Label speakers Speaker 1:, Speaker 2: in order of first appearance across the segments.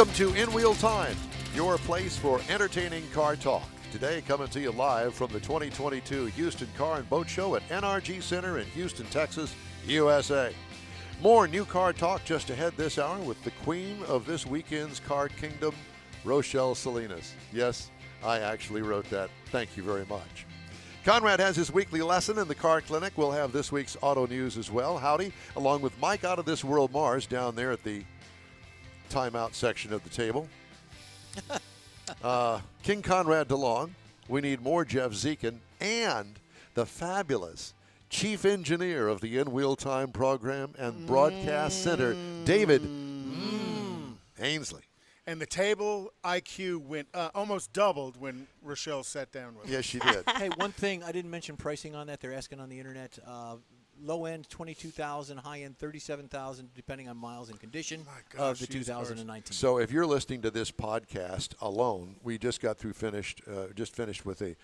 Speaker 1: Welcome to In Wheel Time, your place for entertaining car talk. Today, coming to you live from the 2022 Houston Car and Boat Show at NRG Center in Houston, Texas, USA. More new car talk just ahead this hour with the queen of this weekend's card kingdom, Roshelle Salinas. Yes, I actually wrote that. Thank you very much. Conrad has his weekly lesson in the car clinic. We'll have this week's auto news as well. Howdy, along with Mike out of this world Mars down there at the timeout section of the table. King Conrad DeLong. We need more Jeff Zekin and the fabulous chief engineer of the In Wheel Time program and broadcast center, David Ainsley.
Speaker 2: And the table IQ went almost doubled when Rochelle sat down with us.
Speaker 1: Yes, she did.
Speaker 3: Hey, one thing I didn't mention pricing on that. They're asking on the internet. Low end 22,000, high end 37,000, depending on miles and condition of the 2019.
Speaker 1: So if you're listening to this podcast alone, we just got through finished with a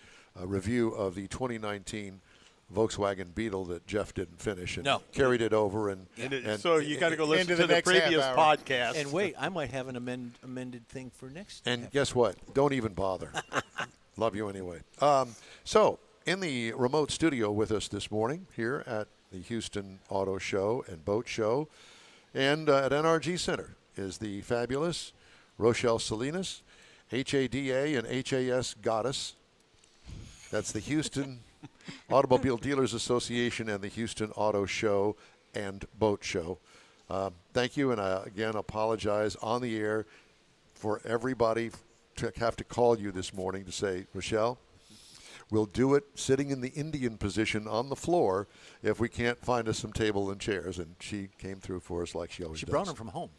Speaker 1: review of the 2019 Volkswagen Beetle that Jeff didn't finish and carried it over and
Speaker 4: so you got to go listen to the previous podcast.
Speaker 3: And wait, I might have an amended thing for next.
Speaker 1: And guess what? Don't even bother. Love you anyway. So in the remote studio with us this morning here at the Houston Auto Show and Boat Show and at NRG Center is the fabulous Roshelle Salinas, HADA and HAS Goddess. That's the Houston Automobile Dealers Association and the Houston Auto Show and Boat Show. Thank you, and I again apologize on the air for everybody to have to call you this morning to say, Rochelle, we'll do it sitting in the Indian position on the floor if we can't find us some table and chairs. And she came through for us like she always does.
Speaker 3: She brought them from home.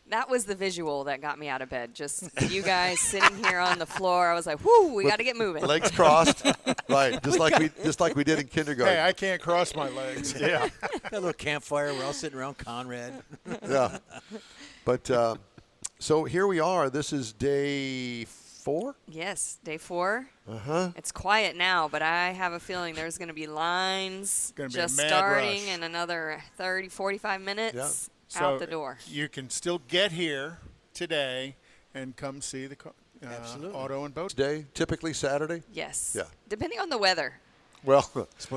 Speaker 5: That was the visual that got me out of bed. Just you guys sitting here on the floor. I was like, "Whoo, we got to get moving."
Speaker 1: Legs crossed, right? Just like we did in kindergarten.
Speaker 2: Hey, I can't cross my legs.
Speaker 1: Yeah.
Speaker 3: Got a little campfire. We're all sitting around Conrad.
Speaker 1: Yeah. But so here we are. This is day 4?
Speaker 5: Yes, day 4.
Speaker 1: Uh-huh.
Speaker 5: It's quiet now, but I have a feeling there's going to be lines just starting in another 30, 45 minutes out the door.
Speaker 2: You can still get here today and come see the auto and boat
Speaker 1: day, typically Saturday?
Speaker 5: Yes.
Speaker 1: Yeah.
Speaker 5: Depending on the weather.
Speaker 1: Well,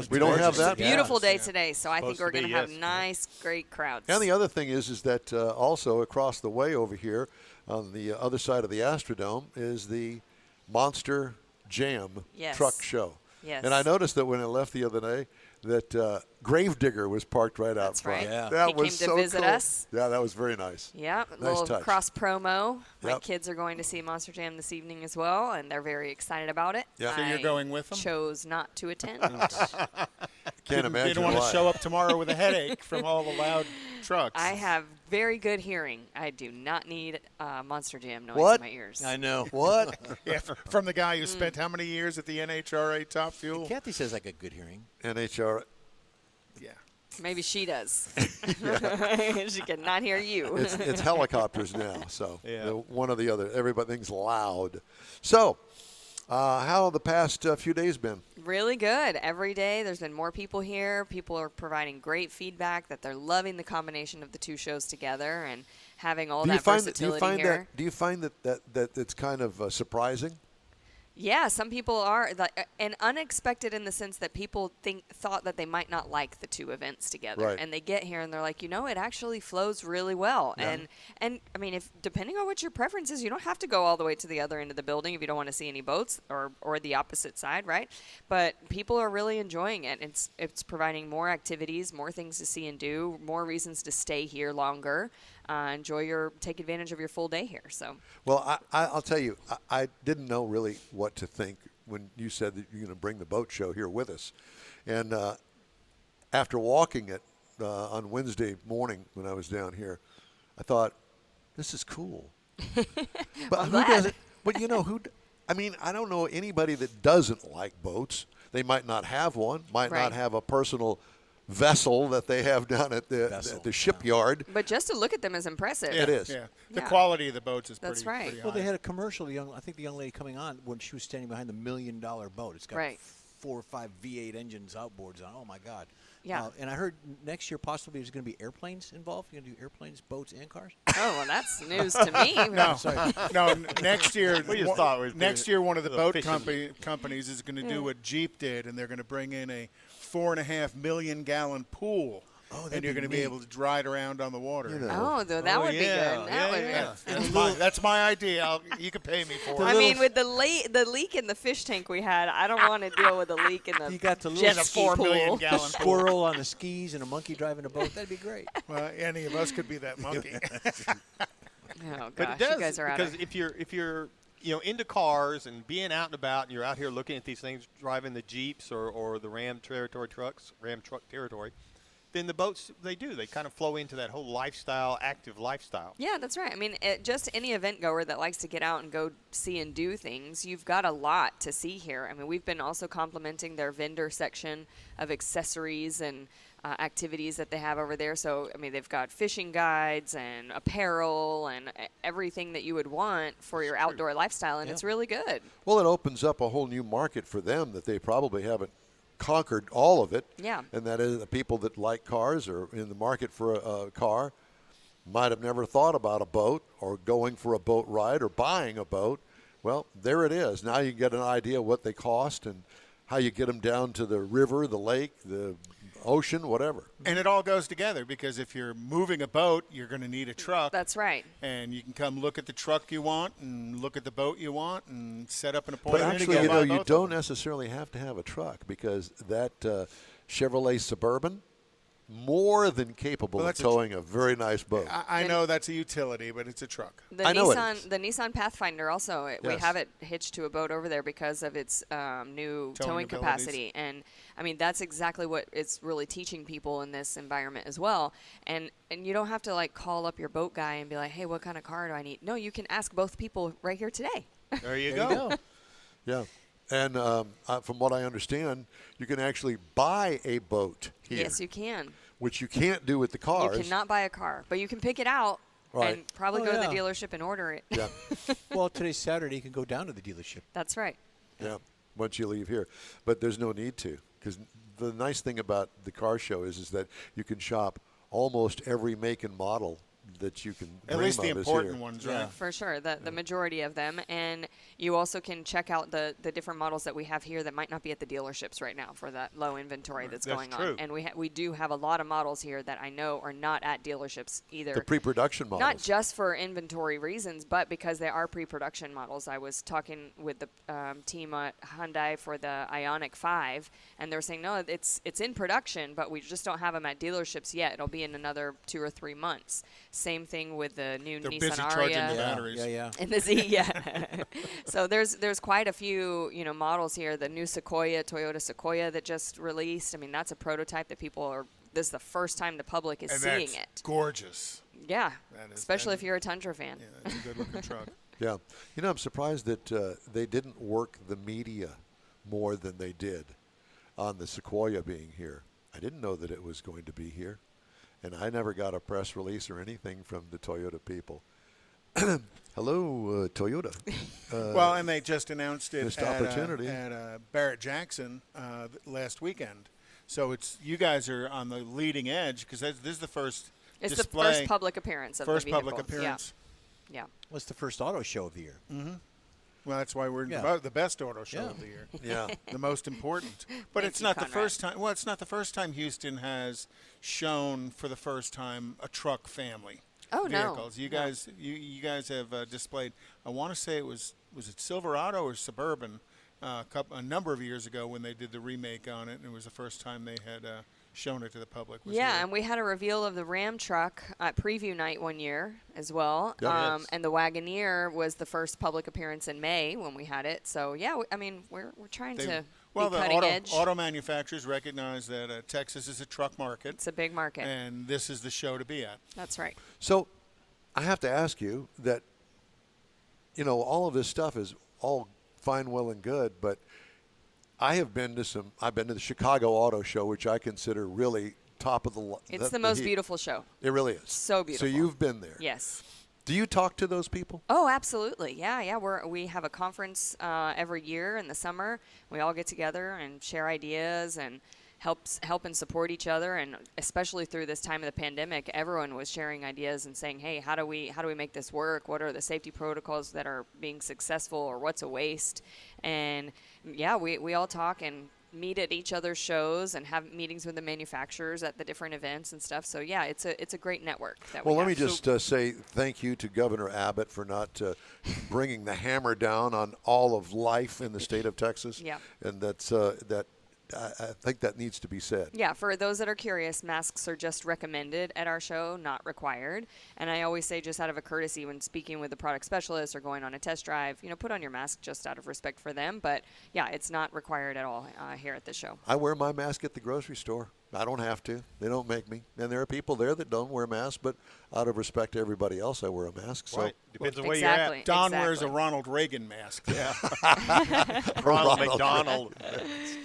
Speaker 1: we don't have that.
Speaker 5: It's a beautiful day today, so I think we're going to have nice, great crowds.
Speaker 1: And the other thing is that also across the way over here on the other side of the Astrodome is the Monster Jam truck show.
Speaker 5: Yes.
Speaker 1: And I noticed that when I left the other day that Gravedigger was parked right out front.
Speaker 5: Right. Yeah.
Speaker 1: That
Speaker 5: he
Speaker 1: was
Speaker 5: came to visit us.
Speaker 1: Yeah, that was very nice.
Speaker 5: Yeah,
Speaker 1: nice
Speaker 5: little
Speaker 1: touch.
Speaker 5: cross promo. My kids are going to see Monster Jam this evening as well, and they're very excited about it.
Speaker 1: Yeah.
Speaker 2: So you're going with them?
Speaker 5: Chose not to attend.
Speaker 1: Can't imagine
Speaker 2: You don't want to show up tomorrow with a headache from all the loud trucks.
Speaker 5: I have very good hearing. I do not need Monster Jam noise in my ears.
Speaker 3: I know.
Speaker 1: What?
Speaker 2: Yeah, from the guy who spent how many years at the NHRA Top Fuel?
Speaker 3: Kathy says I got good hearing.
Speaker 1: NHRA.
Speaker 2: Yeah.
Speaker 5: Maybe she does. She cannot hear you.
Speaker 1: It's helicopters now, so one or the other. Everything's loud. So, how have the past few days been?
Speaker 5: Really good. Every day there's been more people here. People are providing great feedback that they're loving the combination of the two shows together and having all that versatility here.
Speaker 1: Do you find that it's kind of surprising?
Speaker 5: Yeah, some people are, and unexpected in the sense that people thought that they might not like the two events together, and they get here and they're like, it actually flows really well. Yeah. And I mean, if depending on what your preference is, you don't have to go all the way to the other end of the building if you don't want to see any boats or the opposite side, right? But people are really enjoying it. It's providing more activities, more things to see and do, more reasons to stay here longer. Take advantage of your full day here. So.
Speaker 1: Well, I'll tell you, I didn't know really what to think when you said that you're going to bring the boat show here with us. And after walking it on Wednesday morning when I was down here, I thought, this is cool. But who doesn't? But I mean, I don't know anybody that doesn't like boats. They might not have one, might not have a personal vessel that they have down at the shipyard.
Speaker 5: But just to look at them is impressive.
Speaker 1: It is.
Speaker 2: Yeah. The quality of the boats is pretty high.
Speaker 3: Well, they had a commercial. I think the young lady coming on when she was standing behind the $1 million boat. It's got 4 or 5 V8 engines outboards on. Oh my God!
Speaker 5: Yeah.
Speaker 3: And I heard next year possibly there's going to be airplanes involved. You're going to do airplanes, boats, and cars?
Speaker 5: Oh, well, that's news to me.
Speaker 2: No, next year,
Speaker 4: next
Speaker 2: year one of the boat companies is going to do what Jeep did, and they're going to bring in a 4.5 million gallon pool.
Speaker 3: Oh,
Speaker 2: and you're going to be able to ride around on the water.
Speaker 5: Oh, that would be good. That would be.
Speaker 2: That's my idea. You can pay me for it.
Speaker 5: I mean, with the leak in the fish tank we had, I don't want to deal with a leak in the
Speaker 3: you got the
Speaker 5: jet
Speaker 3: little
Speaker 5: ski pool.
Speaker 2: 4 million gallon
Speaker 3: squirrel on the skis and a monkey driving a boat. That'd be great.
Speaker 2: Well, any of us could be that monkey.
Speaker 5: Oh,
Speaker 4: but
Speaker 5: gosh,
Speaker 4: it does,
Speaker 5: you guys are out
Speaker 4: because if you're into cars and being out and about, and you're out here looking at these things, driving the Jeeps or the Ram truck territory, then the boats, they kind of flow into that whole lifestyle, active lifestyle.
Speaker 5: Yeah, that's right. I mean, just any event goer that likes to get out and go see and do things, you've got a lot to see here. I mean, we've been also complimenting their vendor section of accessories and activities that they have over there. So, I mean, they've got fishing guides and apparel and everything that you would want for your outdoor lifestyle, and it's really good.
Speaker 1: Well, it opens up a whole new market for them that they probably haven't conquered all of it.
Speaker 5: Yeah.
Speaker 1: And that is the people that like cars or in the market for a car might have never thought about a boat or going for a boat ride or buying a boat. Well, there it is. Now you get an idea what they cost and how you get them down to the river, the lake, the ocean, whatever.
Speaker 2: And it all goes together, because if you're moving a boat, you're going to need a truck.
Speaker 5: That's right.
Speaker 2: And you can come look at the truck you want and look at the boat you want and set up an appointment.
Speaker 1: But actually, you don't necessarily have to have a truck, because that Chevrolet Suburban, more than capable of towing a very nice boat.
Speaker 2: I know that's a utility, but it's a truck.
Speaker 5: The Nissan Pathfinder also, we have it hitched to a boat over there because of its new towing capacity. And, I mean, that's exactly what it's really teaching people in this environment as well. And you don't have to, like, call up your boat guy and be like, hey, what kind of car do I need? No, you can ask both people right here today.
Speaker 4: There you go.
Speaker 1: Yeah. And from what I understand, you can actually buy a boat here.
Speaker 5: Yes, you can.
Speaker 1: Which you can't do with the cars.
Speaker 5: You cannot buy a car, but you can pick it out and probably go to the dealership and order it.
Speaker 1: Yeah.
Speaker 3: Well, today's Saturday. You can go down to the dealership.
Speaker 5: That's right.
Speaker 1: Yeah, once you leave here. But there's no need to, because the nice thing about the car show is that you can shop almost every make and model that you can
Speaker 2: at least the important ones, right?
Speaker 5: Yeah, for sure, the majority of them. And you also can check out the different models that we have here that might not be at the dealerships right now for that low inventory that's going on. And we do have a lot of models here that I know are not at dealerships either.
Speaker 1: The pre-production models.
Speaker 5: Not just for inventory reasons, but because they are pre-production models. I was talking with the team at Hyundai for the Ioniq 5, and they're saying, no, it's in production, but we just don't have them at dealerships yet. It'll be in another 2 or 3 months. Same thing with the new
Speaker 2: They're
Speaker 5: Nissan
Speaker 2: busy
Speaker 5: Aria.
Speaker 2: charging the batteries.
Speaker 3: Yeah.
Speaker 5: And the Z, yeah. So there's quite a few models here. The new Sequoia, Toyota Sequoia that just released. I mean, that's a prototype that people are. This is the first time the public is seeing it.
Speaker 2: Gorgeous.
Speaker 5: Yeah, especially if you're a Tundra fan.
Speaker 2: Yeah, that's a good looking truck.
Speaker 1: Yeah, I'm surprised that they didn't work the media more than they did on the Sequoia being here. I didn't know that it was going to be here. And I never got a press release or anything from the Toyota people. Hello, Toyota.
Speaker 2: Well, and they just announced it
Speaker 1: at
Speaker 2: Barrett Jackson last weekend. So you guys are on the leading edge, because this is the first
Speaker 5: It's
Speaker 2: display.
Speaker 5: the first public appearance of the vehicle.
Speaker 2: First public appearance.
Speaker 5: Yeah.
Speaker 3: Well, it's the first auto show of the year.
Speaker 2: Mm-hmm. Well, that's why we're the best auto show of the year.
Speaker 1: Yeah.
Speaker 2: The most important. But it's not the first time. Well, it's not the first time Houston has shown for the first time a truck family.
Speaker 5: Oh,
Speaker 2: vehicles.
Speaker 5: no.
Speaker 2: You guys have displayed. I want to say it was it Silverado or Suburban a number of years ago when they did the remake on it, and it was the first time they had shown it to the public.
Speaker 5: Yeah, and we had a reveal of the Ram truck at preview night one year as well.
Speaker 1: Yes.
Speaker 5: And the Wagoneer was the first public appearance in May when we had it. So yeah, we're trying to be cutting edge.
Speaker 2: Auto manufacturers recognize that Texas is a truck market.
Speaker 5: It's a big market,
Speaker 2: and this is the show to be at.
Speaker 5: That's right.
Speaker 1: So I have to ask you that, all of this stuff is all fine, well, and good, but I've been to the Chicago Auto Show, which I consider really top of the line.
Speaker 5: It's the most beautiful show.
Speaker 1: It really is.
Speaker 5: So beautiful.
Speaker 1: So you've been there.
Speaker 5: Yes.
Speaker 1: Do you talk to those people?
Speaker 5: Oh, absolutely. Yeah. We have a conference every year in the summer. We all get together and share ideas and help and support each other. And especially through this time of the pandemic, everyone was sharing ideas and saying, hey, how do we make this work? What are the safety protocols that are being successful, or what's a waste? And yeah, we all talk and meet at each other's shows and have meetings with the manufacturers at the different events and stuff. So yeah, it's a great network that we have.
Speaker 1: Let me just say thank you to Governor Abbott for not bringing the hammer down on all of life in the state of Texas.
Speaker 5: Yeah.
Speaker 1: And that's I think that needs to be said.
Speaker 5: Yeah, for those that are curious, masks are just recommended at our show, not required. And I always say, just out of a courtesy when speaking with the product specialist or going on a test drive, put on your mask just out of respect for them. But yeah, it's not required at all here at the show.
Speaker 1: I wear my mask at the grocery store. I don't have to. They don't make me. And there are people there that don't wear masks, but out of respect to everybody else, I wear a mask. So
Speaker 4: right. Depends on where you're at.
Speaker 2: Don wears a Ronald Reagan mask.
Speaker 4: Yeah. Ronald McDonald.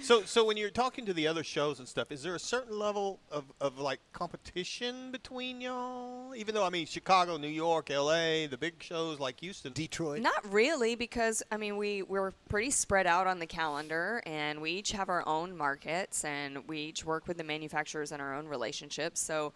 Speaker 4: So when you're talking to the other shows and stuff, is there a certain level of like competition between y'all? Even though, Chicago, New York, L.A., the big shows like Houston.
Speaker 3: Detroit.
Speaker 5: Not really, because, we're pretty spread out on the calendar, and we each have our own markets, and we each work with the manufacturers in our own relationships. So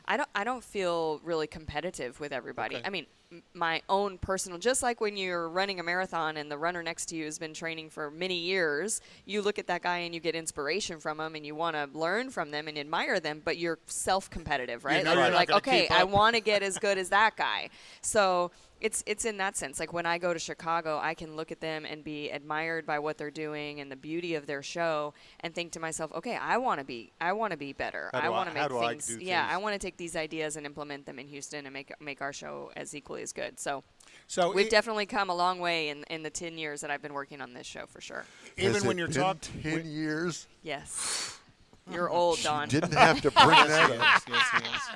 Speaker 5: I don't feel really competitive with everybody.
Speaker 4: Okay.
Speaker 5: My own personal, just like when you're running a marathon and the runner next to you has been training for many years, you look at that guy and you get inspiration from them and you want to learn from them and admire them, but you're self-competitive, right?
Speaker 2: You're
Speaker 5: Like,
Speaker 2: not
Speaker 5: okay,
Speaker 2: keep up.
Speaker 5: I want to get as good as that guy. So it's in that sense. Like when I go to Chicago, I can look at them and be admired by what they're doing and the beauty of their show, and think to myself, okay, I want to be better. I want to make things. Yeah, I want to take these ideas and implement them in Houston and make our show as equally as good. So we've definitely come a long way in the 10 years that I've been working on this show, for sure.
Speaker 2: Even when you're talking
Speaker 1: 10 years.
Speaker 5: Yes. You're old, Don.
Speaker 1: Didn't have to bring that up.
Speaker 2: yes.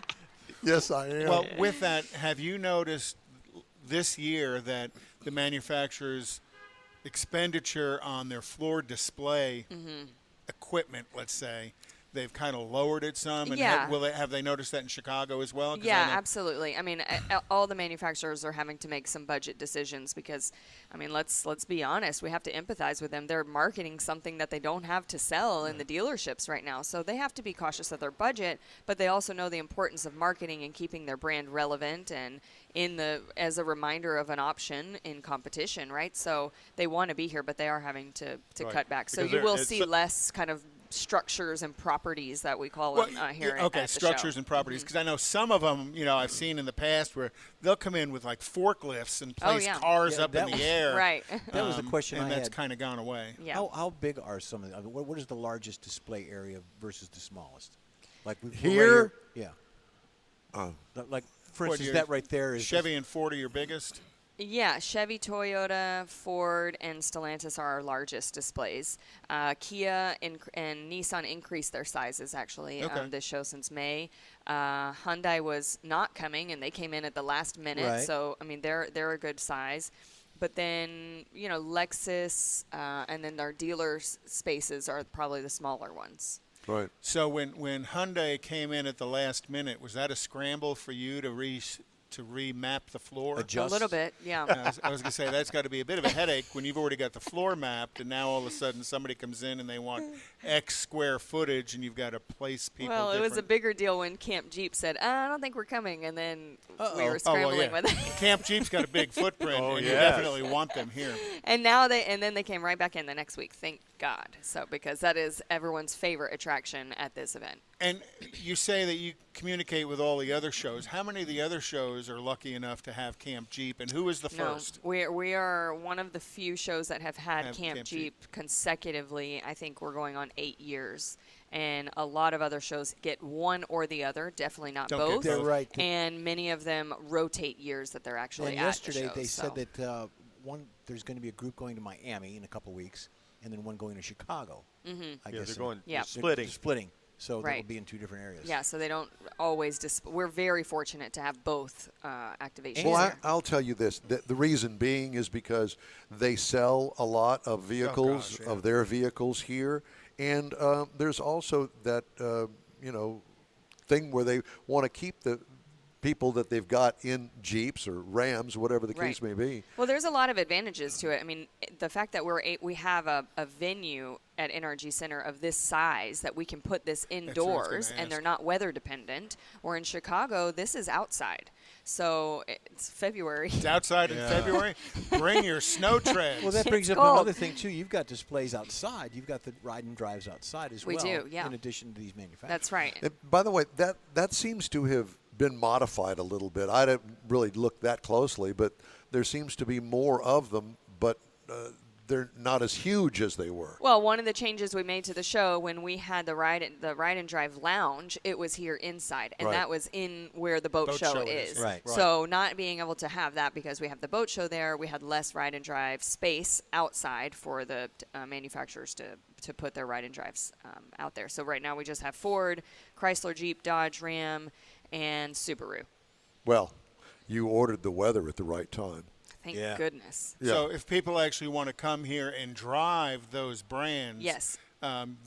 Speaker 1: Yes, I am.
Speaker 2: Well, with that, have you noticed this year that the manufacturers' expenditure on their floor display equipment, let's say, they've kind of lowered it some? And
Speaker 5: Yeah.
Speaker 2: have they noticed that in Chicago as well? 'Cause
Speaker 5: Yeah,
Speaker 2: I know-
Speaker 5: absolutely. All the manufacturers are having to make some budget decisions because, let's be honest, we have to empathize with them. They're marketing something that they don't have to sell in the dealerships right now. So they have to be cautious of their budget, but they also know the importance of marketing and keeping their brand relevant and as a reminder of an option in competition, right? So they want to be here, but they are having to cut back. So
Speaker 4: Because
Speaker 5: you will
Speaker 4: it's
Speaker 5: see less kind of structures and properties that we call them here
Speaker 2: okay,
Speaker 5: at the
Speaker 2: structures
Speaker 5: show.
Speaker 2: and properties, because I know some of them, I've seen in the past where they'll come in with like forklifts and place cars
Speaker 3: Yeah,
Speaker 2: up in
Speaker 3: that
Speaker 2: the air.
Speaker 5: Right.
Speaker 3: That was the question
Speaker 2: and
Speaker 3: I
Speaker 2: that's
Speaker 3: had.
Speaker 2: kind of gone away.
Speaker 5: Yeah.
Speaker 3: How big are some of them? What is the largest display area versus the smallest? Like
Speaker 1: Here?
Speaker 3: Yeah. Like, for
Speaker 2: What,
Speaker 3: instance,
Speaker 2: your
Speaker 3: that right there is
Speaker 2: Chevy and Ford are your biggest?
Speaker 5: Yeah, Chevy, Toyota, Ford, and Stellantis are our largest displays. Kia and Nissan increased their sizes, actually, this show since May. Hyundai was not coming, and they came in at the last minute.
Speaker 3: Right.
Speaker 5: So, they're a good size. But then, Lexus and then our dealer spaces are probably the smaller ones.
Speaker 1: Right.
Speaker 2: So when Hyundai came in at the last minute, was that a scramble for you to remap the floor?
Speaker 3: Adjust.
Speaker 5: A little bit, yeah.
Speaker 2: I was going to say, that's got to be a bit of a headache when you've already got the floor mapped, and now all of a sudden somebody comes in and they want X square footage, and you've got to place people
Speaker 5: Well, it was a
Speaker 2: different.
Speaker 5: bigger deal when Camp Jeep said, I don't think we're coming, and then we were scrambling with it.
Speaker 2: Camp Jeep's got a big footprint, and you
Speaker 4: yes.
Speaker 2: definitely want them here.
Speaker 5: And then they came right back in the next week. Thank God. So because that is everyone's favorite attraction at this event.
Speaker 2: And you say that you communicate with all the other shows. How many of the other shows are lucky enough to have Camp Jeep, and who is the first?
Speaker 5: No, we are one of the few shows that have had Camp Jeep consecutively. I think we're going on 8 years. And a lot of other shows get one or the other, definitely not
Speaker 2: Don't
Speaker 5: both.
Speaker 2: get both.
Speaker 3: They're right.
Speaker 5: And many of them rotate years that they're actually
Speaker 3: And
Speaker 5: at
Speaker 3: yesterday
Speaker 5: the show,
Speaker 3: they
Speaker 5: so.
Speaker 3: said that there's going to be a group going to Miami in a couple weeks, and then one going to Chicago. I guess
Speaker 4: they're going
Speaker 5: Yeah.
Speaker 3: they're splitting. So
Speaker 5: Right.
Speaker 3: they'll be in two different areas.
Speaker 5: Yeah, so they don't always we're very fortunate to have both activations.
Speaker 1: Well,
Speaker 5: here.
Speaker 1: I'll tell you this. The reason being is because they sell a lot of vehicles,
Speaker 2: gosh, yeah.
Speaker 1: of their vehicles here. And there's also that, thing where they want to keep the people that they've got in Jeeps or Rams, whatever the case may be.
Speaker 5: Well, there's a lot of advantages to it. I mean, the fact that we have a venue at NRG Center of this size that we can put this indoors and they're not weather dependent. Or in Chicago, this is outside. So it's February.
Speaker 2: It's outside in February. Bring your snow treads.
Speaker 3: Well, that brings up another thing, too. You've got displays outside. You've got the ride and drives outside as well.
Speaker 5: We do, yeah.
Speaker 3: In addition to these manufacturers.
Speaker 5: That's right.
Speaker 1: And by the way, that seems to have been modified a little bit. I didn't really look that closely, but there seems to be more of them, but they're not as huge as they were.
Speaker 5: Well, one of the changes we made to the show when we had the ride and drive lounge, it was here inside, and that was in where the boat show is.
Speaker 3: Right.
Speaker 5: So not being able to have that because we have the boat show there, we had less ride and drive space outside for the manufacturers to put their ride and drives out there. So right now we just have Ford, Chrysler, Jeep, Dodge, Ram, and Subaru.
Speaker 1: Well, you ordered the weather at the right time.
Speaker 5: Thank goodness.
Speaker 1: Yeah.
Speaker 2: So if people actually want to come here and drive those brands,
Speaker 5: Yes.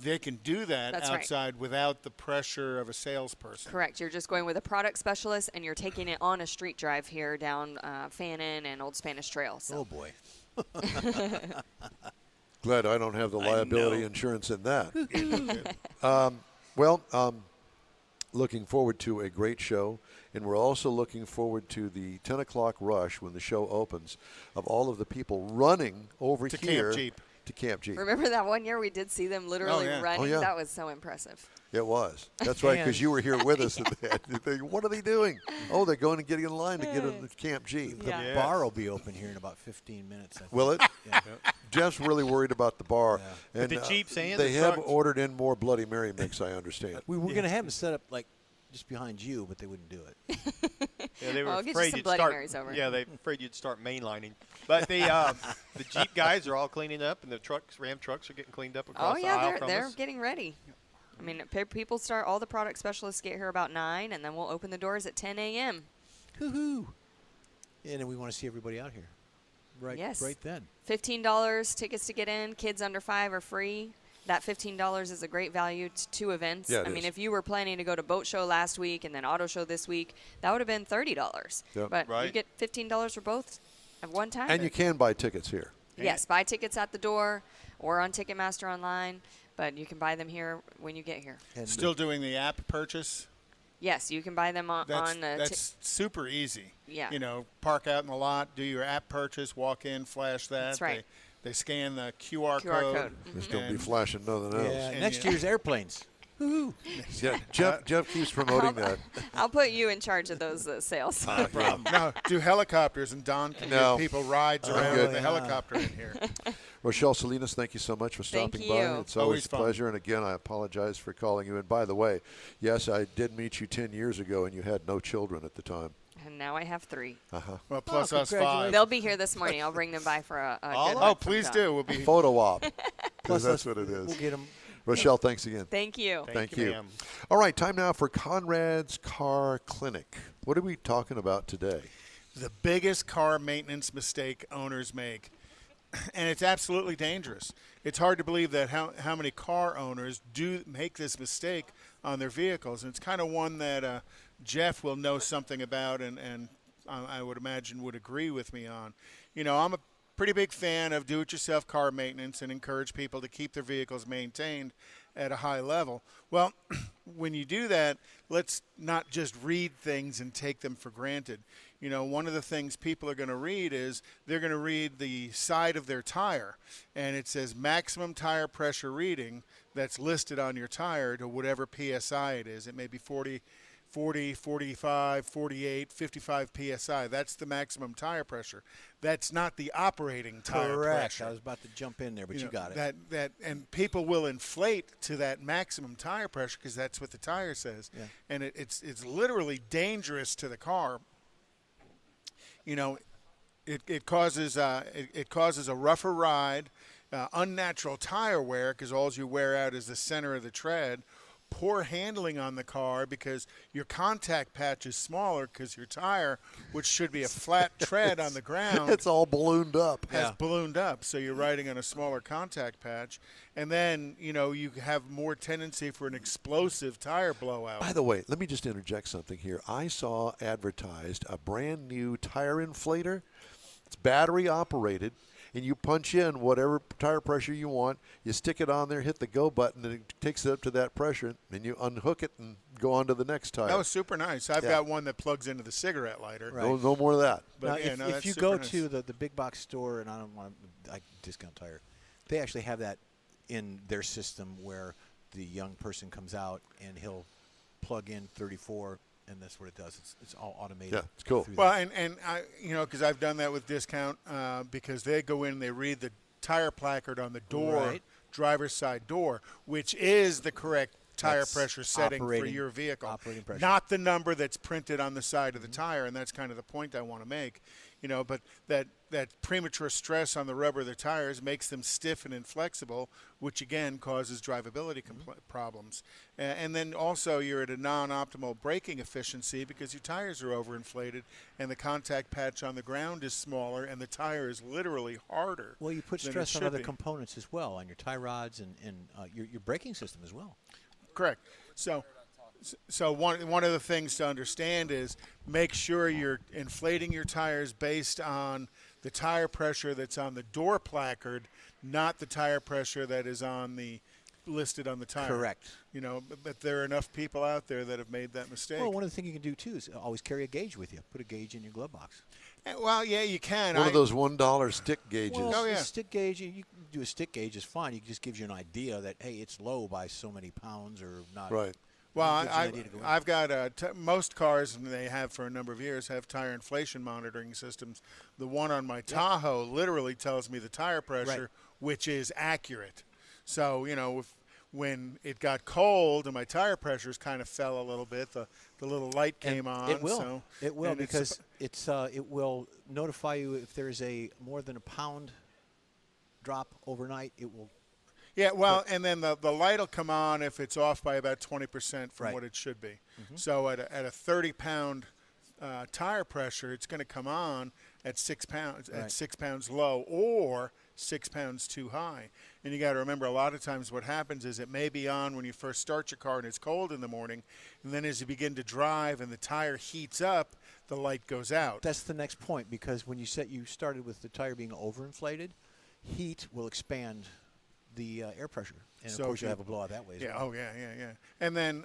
Speaker 2: They can do that
Speaker 5: That's right.
Speaker 2: outside without the pressure of a salesperson.
Speaker 5: Correct. You're just going with a product specialist, and you're taking it on a street drive here down Fannin and Old Spanish Trail. So.
Speaker 3: Oh, boy.
Speaker 1: Glad I don't have the liability insurance in that. Looking forward to a great show, and we're also looking forward to the 10 o'clock rush when the show opens of all of the people running over
Speaker 2: To
Speaker 1: here
Speaker 2: Camp Jeep.
Speaker 1: to Camp Jeep.
Speaker 5: Remember that one year we did see them literally running?
Speaker 1: Oh, yeah.
Speaker 5: That was so impressive.
Speaker 1: It was. That's right, because you were here with us. What are they doing? Oh, they're going to get in line to get in the Camp Jeep.
Speaker 3: The
Speaker 5: Yeah.
Speaker 3: bar will be open here in about 15 minutes. I think.
Speaker 1: Will it?
Speaker 3: Yeah.
Speaker 1: Jeff's really worried about the bar.
Speaker 3: Yeah.
Speaker 1: And
Speaker 4: the Jeeps and
Speaker 1: they
Speaker 4: the
Speaker 1: have
Speaker 4: trucks.
Speaker 1: ordered in more Bloody Mary mix, I understand.
Speaker 3: We were going to have them set up like just behind you, but they wouldn't do it.
Speaker 4: Yeah, they were
Speaker 5: Well, I'll get you
Speaker 4: afraid
Speaker 5: some
Speaker 4: you'd
Speaker 5: Bloody
Speaker 4: start.
Speaker 5: Marys over.
Speaker 4: Yeah, they were afraid you'd start mainlining. But the Jeep guys are all cleaning up, and the trucks, Ram trucks, are getting cleaned up across
Speaker 5: Oh,
Speaker 4: the aisle
Speaker 5: yeah,
Speaker 4: from
Speaker 5: they're
Speaker 4: us.
Speaker 5: getting ready. I mean, people start, all the product specialists get here about 9, and then we'll open the doors at 10 a.m.
Speaker 3: Hoo-hoo. And then we want to see everybody out here. Right,
Speaker 5: Yes.
Speaker 3: right then.
Speaker 5: $15 tickets to get in. Kids under 5 are free. That $15 is a great value to 2 events.
Speaker 1: Yeah, it
Speaker 5: I mean,
Speaker 1: is.
Speaker 5: if you were planning to go to boat show last week and then auto show this week, that would have been $30.
Speaker 1: Yep.
Speaker 5: But you
Speaker 4: Right.
Speaker 5: get $15 for both at one time.
Speaker 1: And you can buy tickets here.
Speaker 5: Yes, buy tickets at the door or on Ticketmaster online, but you can buy them here when you get here.
Speaker 3: And
Speaker 2: Still doing the app purchase.
Speaker 5: Yes, you can buy them on the
Speaker 2: That's super easy.
Speaker 5: Yeah.
Speaker 2: You know, park out in the lot, do your app purchase, walk in, flash that.
Speaker 5: That's right.
Speaker 2: They scan the QR
Speaker 5: QR
Speaker 2: code.
Speaker 5: code.
Speaker 1: Just don't be
Speaker 2: And-
Speaker 1: flashing nothing else.
Speaker 3: yeah,
Speaker 2: And
Speaker 3: next
Speaker 2: you-
Speaker 3: year's airplanes. Woo-hoo.
Speaker 1: Yeah, Jeff keeps promoting that.
Speaker 5: I'll put you in charge of those sales.
Speaker 2: No, do helicopters, and Don can
Speaker 1: No.
Speaker 2: give people rides around
Speaker 1: good.
Speaker 2: with the helicopter in here.
Speaker 1: Rochelle Salinas, thank you so much for
Speaker 5: Thank
Speaker 1: stopping
Speaker 5: you.
Speaker 1: by. It's always a
Speaker 2: fun.
Speaker 1: pleasure. And again, I apologize for calling you. And by the way, yes, I did meet you 10 years ago, and you had no children at the time.
Speaker 5: And now I have 3.
Speaker 2: Well, plus us
Speaker 3: congratulations.
Speaker 2: 5.
Speaker 5: They'll be here this morning. I'll bring them by for a
Speaker 4: All
Speaker 5: good
Speaker 4: of
Speaker 2: Oh,
Speaker 5: hug from
Speaker 2: please
Speaker 5: Don.
Speaker 2: do. We'll be
Speaker 1: Photo op.
Speaker 3: Plus
Speaker 1: Because that's
Speaker 3: us-
Speaker 1: what it is.
Speaker 3: We'll get them.
Speaker 1: Rochelle, thanks again.
Speaker 5: Thank you.
Speaker 1: Thank
Speaker 4: you,
Speaker 1: you.
Speaker 4: ma'am.
Speaker 1: All right, time now for Conrad's Car Clinic. What are we talking about today?
Speaker 2: the biggest car maintenance mistake owners make. And it's absolutely dangerous. It's hard to believe that how many car owners do make this mistake on their vehicles. And it's kind of one that Jeff will know something about and I would imagine would agree with me on. You know, I'm a pretty big fan of do-it-yourself car maintenance and encourage people to keep their vehicles maintained at a high level. Well, when you do that, let's not just read things and take them for granted. You know, one of the things people are going to read is they're going to read the side of their tire, and it says maximum tire pressure reading that's listed on your tire to whatever PSI it is. It may be 40, 45, 48, 55 PSI. That's the maximum tire pressure. That's not the operating tire
Speaker 3: Correct.
Speaker 2: pressure.
Speaker 3: I was about to jump in there, but you
Speaker 2: know,
Speaker 3: got it.
Speaker 2: And people will inflate to that maximum tire pressure because that's what the tire says.
Speaker 3: Yeah.
Speaker 2: And it's literally dangerous to the car. You know, it causes a rougher ride, unnatural tire wear because all you wear out is the center of the tread, poor handling on the car because your contact patch is smaller because your tire, which should be a flat tread on the ground,
Speaker 1: It's all ballooned up.
Speaker 2: has ballooned up. So you're riding on a smaller contact patch. And then, you have more tendency for an explosive tire blowout.
Speaker 1: By the way, let me just interject something here. I saw advertised a brand new tire inflator. It's battery operated, and you punch in whatever tire pressure you want. You stick it on there, hit the go button, and it takes it up to that pressure, and you unhook it and go on to the next tire.
Speaker 2: That was super nice. I've got one that plugs into the cigarette lighter.
Speaker 3: Right.
Speaker 1: No more of that.
Speaker 2: But
Speaker 3: now, if you go to the big box store, and I don't want to discount tire, they actually have that in their system where the young person comes out and he'll plug in 34. And that's what it does. It's all automated.
Speaker 1: Yeah, it's cool.
Speaker 2: Well, and I, because I've done that with Discount because they go in and they read the tire placard on the door, driver's side door, which is the correct tire pressure setting for your vehicle.
Speaker 3: Operating pressure.
Speaker 2: Not the number that's printed on the side of the tire, and that's kind of the point I want to make. But that premature stress on the rubber of the tires makes them stiff and inflexible, which again causes drivability problems. And then also you're at a non-optimal braking efficiency because your tires are overinflated and the contact patch on the ground is smaller and the tire is literally harder.
Speaker 3: Well, you put stress on other components as well, on your tie rods and your braking system as well.
Speaker 2: Correct. So one of the things to understand is make sure you're inflating your tires based on the tire pressure that's on the door placard, not the tire pressure that is listed on the tire.
Speaker 3: Correct.
Speaker 2: But there are enough people out there that have made that mistake.
Speaker 3: Well, one of the things you can do too is always carry a gauge with you. Put a gauge in your glove box.
Speaker 2: Well, yeah, you can.
Speaker 1: One of those $1 stick gauges.
Speaker 3: Well,
Speaker 2: Oh, yeah.
Speaker 3: a stick gauge, you can do a stick gauge is fine. It just gives you an idea that, hey, it's low by so many pounds or not.
Speaker 1: Right.
Speaker 2: Well, I've got most cars, and they have for a number of years, have tire inflation monitoring systems. The one on my Tahoe literally tells me the tire pressure, which is accurate. So, when it got cold and my tire pressures kind of fell a little bit, the little light came on.
Speaker 3: It will.
Speaker 2: So,
Speaker 3: it will because it will notify you if there's a more than a pound drop overnight. It will.
Speaker 2: Yeah, well, and then the light will come on if it's off by about 20% from what it should be. Mm-hmm. So at a 30-pound tire pressure, it's going to come on at 6 pounds, at 6 pounds low or 6 pounds too high. And you got to remember, a lot of times what happens is it may be on when you first start your car and it's cold in the morning, and then as you begin to drive and the tire heats up, the light goes out.
Speaker 3: That's the next point, because when you started with the tire being overinflated, heat will expand the air pressure, and of course you have a blowout that way as well.
Speaker 2: Oh yeah. And then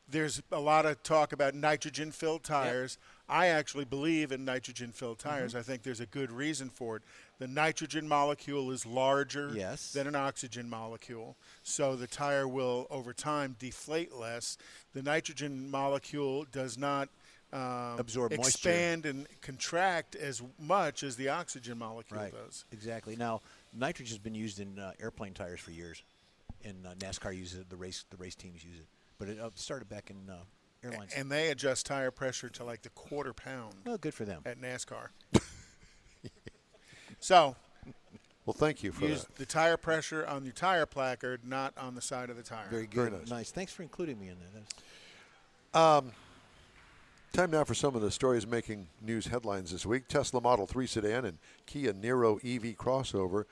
Speaker 2: there's a lot of talk about nitrogen-filled tires. Yep. I actually believe in nitrogen-filled tires. I think there's a good reason for it. The nitrogen molecule is larger than an oxygen molecule, so the tire will, over time, deflate less. The nitrogen molecule does not
Speaker 3: absorb
Speaker 2: expand and contract as much as the oxygen molecule does.
Speaker 3: Exactly. Now, nitrogen has been used in airplane tires for years, and NASCAR uses it. The race teams use it, but it started back in airlines.
Speaker 2: And they adjust tire pressure to like the quarter pound.
Speaker 3: Well, good for them.
Speaker 2: At NASCAR. So,
Speaker 1: well, thank you for
Speaker 2: use
Speaker 1: that.
Speaker 2: the tire pressure on your tire placard, not on the side of the tire.
Speaker 3: Very good.
Speaker 1: Very nice.
Speaker 3: Thanks for including me in that.
Speaker 1: Time now for some of the stories making news headlines this week. Tesla Model 3 sedan and Kia Niro EV crossover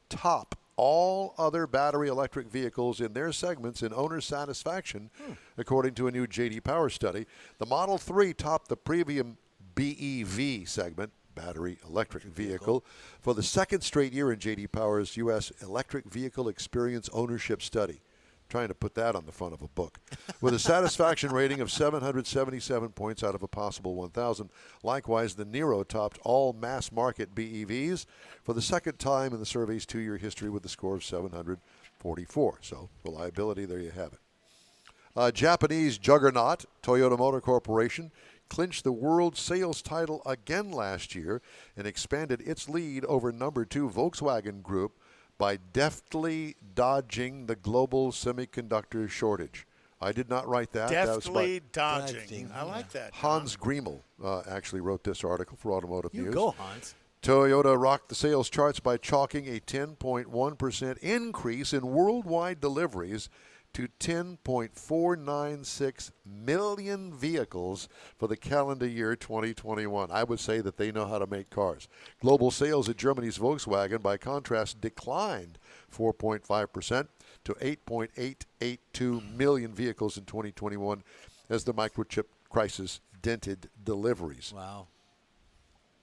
Speaker 1: top all other battery electric vehicles in their segments in owner satisfaction, according to a new J.D. Power study. The Model 3 topped the premium BEV segment, battery electric vehicle, for the second straight year in J.D. Power's U.S. Electric Vehicle Experience Ownership Study. Trying to put that on the front of a book. With a satisfaction rating of 777 points out of a possible 1,000. Likewise, the Niro topped all mass-market BEVs for the second time in the survey's 2-year history with a score of 744. So, reliability, there you have it. Japanese juggernaut Toyota Motor Corporation clinched the world sales title again last year and expanded its lead over number 2 Volkswagen Group by deftly dodging the global semiconductor shortage. I did not write that.
Speaker 2: Deftly dodging. I like that.
Speaker 1: Hans Griemel actually wrote this article for Automotive News.
Speaker 3: You go, Hans.
Speaker 1: Toyota rocked the sales charts by chalking a 10.1% increase in worldwide deliveries to 10.496 million vehicles for the calendar year 2021. I would say that they know how to make cars. Global sales at Germany's Volkswagen, by contrast, declined 4.5% to 8.882 million vehicles in 2021 as the microchip crisis dented deliveries.
Speaker 3: Wow.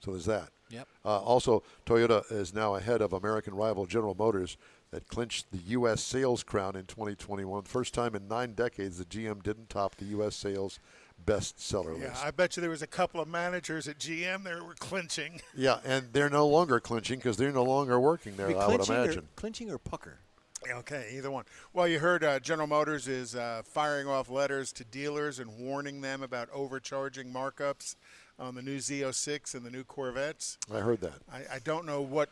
Speaker 1: So there's that.
Speaker 3: Yep.
Speaker 1: Also, Toyota is now ahead of American rival General Motors that clinched the U.S. sales crown in 2021. First time in 9 decades that GM didn't top the U.S. sales bestseller
Speaker 2: Yeah,
Speaker 1: list.
Speaker 2: I bet you there was a couple of managers at GM that were clinching.
Speaker 1: Yeah, and they're no longer clinching because they're no longer working there, I would imagine.
Speaker 3: Clinching or pucker?
Speaker 2: Okay, either one. Well, you heard General Motors is firing off letters to dealers and warning them about overcharging markups on the new Z06 and the new Corvettes.
Speaker 1: I heard that.
Speaker 2: I don't know what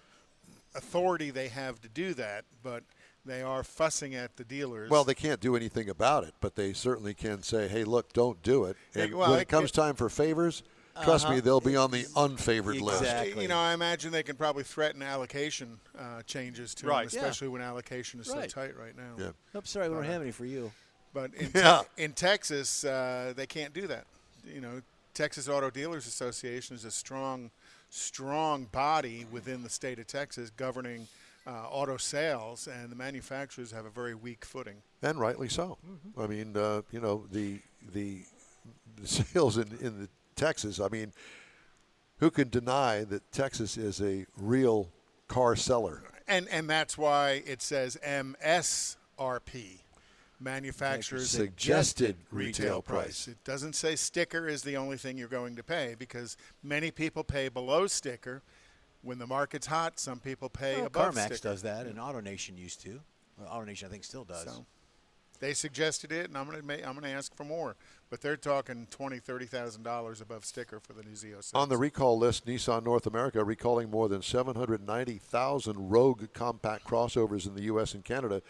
Speaker 2: authority they have to do that, but they are fussing at the dealers.
Speaker 1: Well, they can't do anything about it, but they certainly can say, hey, look, don't do it. And
Speaker 2: well,
Speaker 1: when it comes time for favors, trust me, they'll be on the unfavored list.
Speaker 3: Exactly.
Speaker 2: You know, I imagine they can probably threaten allocation changes to them, especially when allocation is so tight right now.
Speaker 1: Yeah.
Speaker 3: Nope, sorry, we don't have any for you.
Speaker 2: But in,
Speaker 1: Yeah.
Speaker 2: in Texas, they can't do that. You know, Texas Auto Dealers Association is a strong body within the state of Texas governing auto sales, and the manufacturers have a very weak footing.
Speaker 1: And rightly so. I mean, you know, the sales in the Texas, I mean, who can deny that Texas is a real car seller?
Speaker 2: And that's why it says MSRP, manufacturer's
Speaker 1: Suggested retail price.
Speaker 2: It doesn't say sticker is the only thing you're going to pay, because many people pay below sticker. When the market's hot, some people pay above
Speaker 3: CarMax
Speaker 2: sticker.
Speaker 3: does that, and AutoNation used to. Well, AutoNation, I think, still does.
Speaker 2: So they suggested it, and I'm going to ask for more. But they're talking $20,000, $30,000 above sticker for the new Z06.
Speaker 1: On the recall list, Nissan North America recalling more than 790,000 Rogue compact crossovers in the U.S. and Canada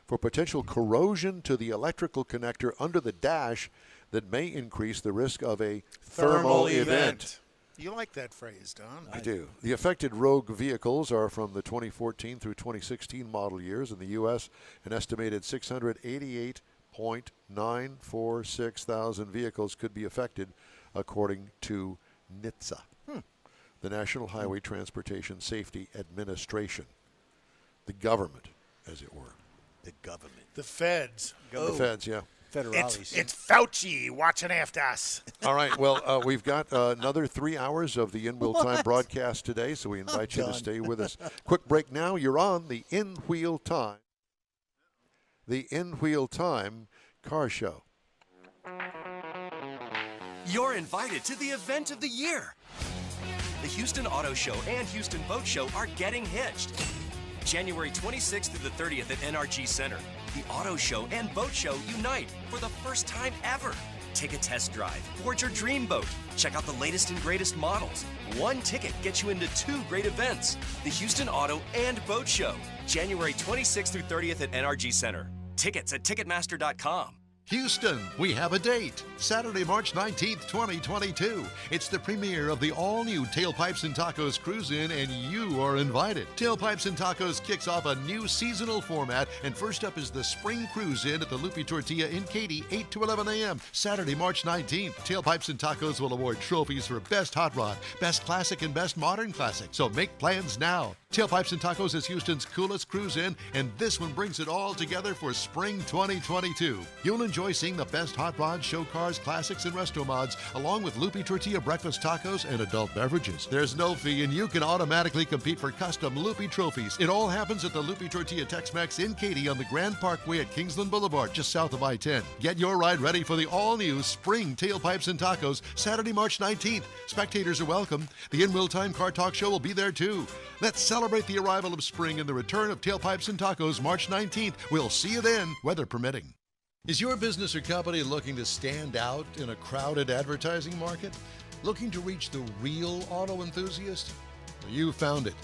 Speaker 1: for potential corrosion to the electrical connector under the dash that may increase the risk of a thermal event.
Speaker 2: You like that phrase, Don?
Speaker 1: I do. The affected Rogue vehicles are from the 2014 through 2016 model years. In the U.S., an estimated 688.946 thousand vehicles could be affected, according to NHTSA, the National Highway Transportation Safety Administration, the government, as it were.
Speaker 3: The government.
Speaker 2: The feds.
Speaker 1: The feds, yeah.
Speaker 3: Federales.
Speaker 2: It's Fauci watching after us.
Speaker 1: All right. Well, we've got another 3 hours of the In-Wheel Time broadcast today, so we invite you to stay with us. Quick break now. You're on the In-Wheel Time. The In-Wheel Time Car Show.
Speaker 6: You're invited to the event of the year. The Houston Auto Show and Houston Boat Show are getting hitched. January 26th through the 30th at NRG Center. The Auto Show and Boat Show unite for the first time ever. Take a test drive, forge your dream boat, check out the latest and greatest models. One ticket gets you into 2 great events. The Houston Auto and Boat Show, January 26th through 30th at NRG Center. Tickets at Ticketmaster.com.
Speaker 7: Houston, we have a date. Saturday, March 19th, 2022. It's the premiere of the all-new Tailpipes and Tacos Cruise-In, and you are invited. Tailpipes and Tacos kicks off a new seasonal format, and first up is the Spring Cruise-In at the Lupi Tortilla in Katy, 8 to 11 a.m., Saturday, March 19th. Tailpipes and Tacos will award trophies for Best Hot Rod, Best Classic, and Best Modern Classic, so make plans now. Tailpipes and Tacos is Houston's coolest cruise-in, and this one brings it all together for Spring 2022. You'll enjoy seeing the best hot rods, show cars, classics, and resto mods, along with Lupi Tortilla breakfast tacos and adult beverages. There's no fee, and you can automatically compete for custom Lupi trophies. It all happens at the Lupi Tortilla Tex-Mex in Katy on the Grand Parkway at Kingsland Boulevard, just south of I-10. Get your ride ready for the all-new Spring Tailpipes and Tacos, Saturday, March 19th. Spectators are welcome. The In-Wheel Time Car Talk Show will be there, too. Let's celebrate the arrival of spring and the return of Tailpipes and Tacos, March 19th. We'll see you then, weather permitting. Is your business or company looking to stand out in a crowded advertising market? Looking to reach the real auto enthusiast? Well, you found it.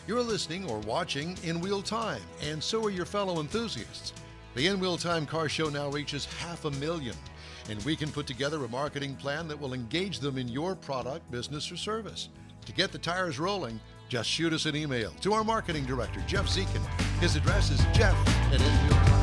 Speaker 7: You're listening or watching In-Wheel Time, and so are your fellow enthusiasts. The In-Wheel Time Car Show now reaches 500,000, and we can put together a marketing plan that will engage them in your product, business, or service. To get the tires rolling, just shoot us an email to our marketing director, Jeff Zekin. His address is jeff@inwheeltime.com.